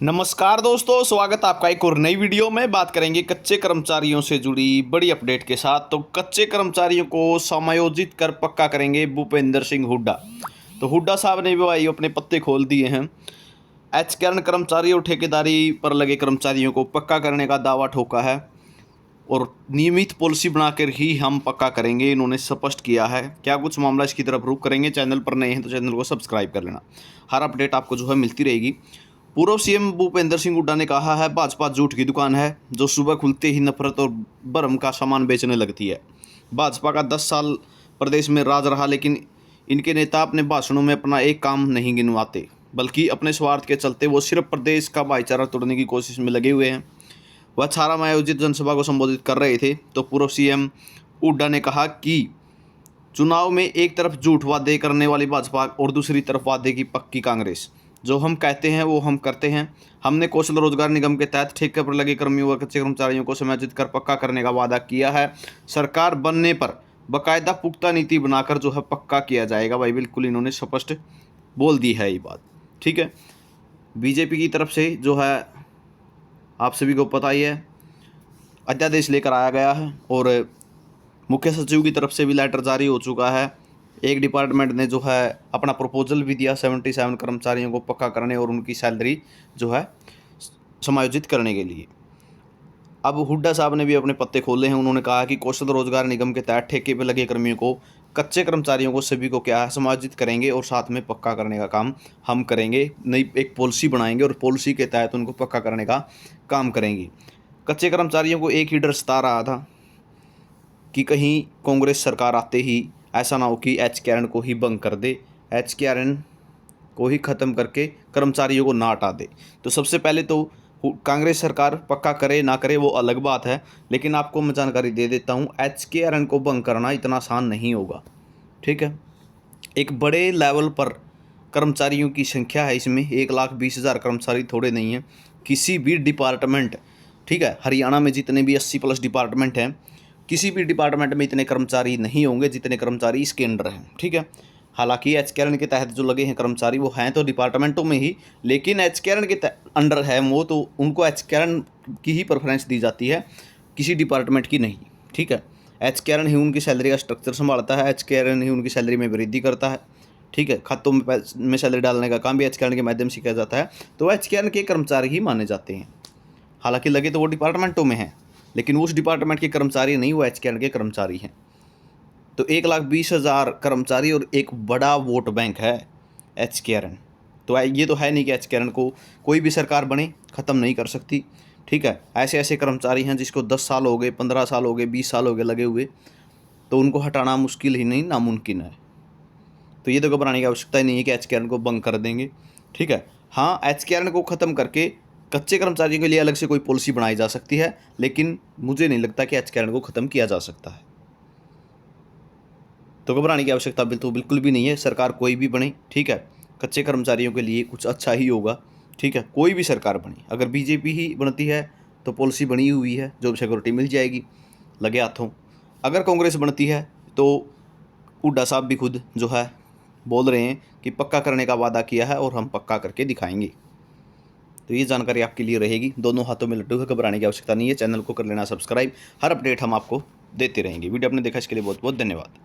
नमस्कार दोस्तों, स्वागत आपका एक और नई वीडियो में। बात करेंगे कच्चे कर्मचारियों से जुड़ी बड़ी अपडेट के साथ। तो कच्चे कर्मचारियों को समायोजित कर पक्का करेंगे भूपेंद्र सिंह हुड्डा। तो हुड्डा साहब ने भी भाई अपने पत्ते खोल दिए हैं। एचकेआरएन कर्मचारी और ठेकेदारी पर लगे कर्मचारियों को पक्का करने का दावा ठोका है और नियमित पॉलिसी बनाकर ही हम पक्का करेंगे, इन्होंने स्पष्ट किया है। क्या कुछ मामला, इसकी तरफ रुख करेंगे। चैनल पर नए हैं तो चैनल को सब्सक्राइब कर लेना, हर अपडेट आपको जो है मिलती रहेगी। पूर्व सीएम भूपेंद्र सिंह हुड्डा ने कहा है, भाजपा झूठ की दुकान है जो सुबह खुलते ही नफरत और भरम का सामान बेचने लगती है। भाजपा का 10 साल प्रदेश में राज रहा, लेकिन इनके नेता अपने भाषणों में अपना एक काम नहीं गिनवाते, बल्कि अपने स्वार्थ के चलते वो सिर्फ प्रदेश का भाईचारा तोड़ने की कोशिश में लगे हुए हैं। वह छारा में आयोजित जनसभा को संबोधित कर रहे थे तो पूर्व सीएम हुड्डा ने कहा कि चुनाव में एक तरफ झूठ वादे करने वाली भाजपा और दूसरी तरफ वादे की पक्की कांग्रेस। जो हम कहते हैं वो हम करते हैं। हमने कौशल रोजगार निगम के तहत ठेके पर लगे कर्मियों व कच्चे कर्मचारियों को समायोजित कर पक्का करने का वादा किया है। सरकार बनने पर बाकायदा पुख्ता नीति बनाकर जो है पक्का किया जाएगा। भाई बिल्कुल इन्होंने स्पष्ट बोल दी है ये बात। ठीक है, बीजेपी की तरफ से जो है आप सभी को पता ही है, अध्यादेश लेकर आया गया है और मुख्य सचिव की तरफ से भी लेटर जारी हो चुका है। एक डिपार्टमेंट ने जो है अपना प्रपोजल भी दिया 77 कर्मचारियों को पक्का करने और उनकी सैलरी जो है समायोजित करने के लिए। अब हुड्डा साहब ने भी अपने पत्ते खोले हैं। उन्होंने कहा कि कौशल रोजगार निगम के तहत ठेके पर लगे कर्मियों को, कच्चे कर्मचारियों को, सभी को क्या है समायोजित करेंगे और साथ में पक्का करने का काम हम करेंगे। नई एक पॉलिसी बनाएंगे और पॉलिसी के तहत उनको पक्का करने का काम करेंगे। कच्चे कर्मचारियों को एक ही डर सता रहा था कि कहीं कांग्रेस सरकार आते ही ऐसा ना हो कि एचकेआरएन को ही बंद कर दे, एचकेआरएन को ही ख़त्म करके कर्मचारियों को ना हटा दे। तो सबसे पहले तो कांग्रेस सरकार पक्का करे ना करे वो अलग बात है, लेकिन आपको मैं जानकारी दे देता हूँ, एचकेआरएन को बंद करना इतना आसान नहीं होगा। ठीक है, एक बड़े लेवल पर कर्मचारियों की संख्या है इसमें, 1,20,000 कर्मचारी थोड़े नहीं हैं। किसी भी डिपार्टमेंट, ठीक है, हरियाणा में जितने भी 80+ डिपार्टमेंट हैं, किसी भी डिपार्टमेंट में इतने कर्मचारी नहीं होंगे जितने कर्मचारी इसके अंडर हैं। ठीक है, हालांकि एचकेआरएन के तहत जो लगे हैं कर्मचारी वो हैं तो डिपार्टमेंटों में ही, लेकिन एचकेआरएन के अंडर है वो तो उनको एचकेआरएन की ही प्रेफरेंस दी जाती है, किसी डिपार्टमेंट की नहीं। ठीक है, एचकेआरएन ही उनकी सैलरी का स्ट्रक्चर संभालता है, एचकेआरएन ही उनकी सैलरी में वृद्धि करता है। ठीक है, खातों में सैलरी डालने का काम भी एचकेआरएन के माध्यम से किया जाता है, तो एचकेआरएन के कर्मचारी ही माने जाते हैं। हालांकि लगे तो वो डिपार्टमेंटों में हैं, लेकिन उस डिपार्टमेंट के कर्मचारी नहीं, वो एचकेआरएन के कर्मचारी हैं। तो 1,20,000 कर्मचारी और एक बड़ा वोट बैंक है एचकेआरएन। तो ये तो है नहीं कि एचकेआरएन को कोई भी सरकार बने ख़त्म नहीं कर सकती। ठीक है, ऐसे ऐसे कर्मचारी हैं जिसको 10 साल हो गए, 15 साल हो गए, 20 साल हो गए लगे हुए, तो उनको हटाना मुश्किल ही नहीं, नामुमकिन है। तो ये तो घबराने की आवश्यकता ही नहीं है कि एचकेआरएन को बंद कर देंगे। ठीक है, हाँ, एचकेआरएन को ख़त्म करके कच्चे कर्मचारियों के लिए अलग से कोई पॉलिसी बनाई जा सकती है, लेकिन मुझे नहीं लगता कि एचकेआरएन को ख़त्म किया जा सकता है। तो घबराने की आवश्यकता बिल्कुल भी नहीं है। सरकार कोई भी बने, ठीक है, कच्चे कर्मचारियों के लिए कुछ अच्छा ही होगा। ठीक है, कोई भी सरकार बनी, अगर बीजेपी ही बनती है तो पॉलिसी बनी हुई है, जॉब सिक्योरिटी मिल जाएगी लगे हाथों। अगर कांग्रेस बनती है तो हुड्डा साहब भी खुद जो है बोल रहे हैं कि पक्का करने का वादा किया है और हम पक्का करके दिखाएंगे। तो ये जानकारी आपके लिए रहेगी। दोनों हाथों में लड्डू है, घबराने की आवश्यकता नहीं है। चैनल को कर लेना सब्सक्राइब, हर अपडेट हम आपको देते रहेंगे। वीडियो आपने देखा इसके लिए बहुत बहुत धन्यवाद।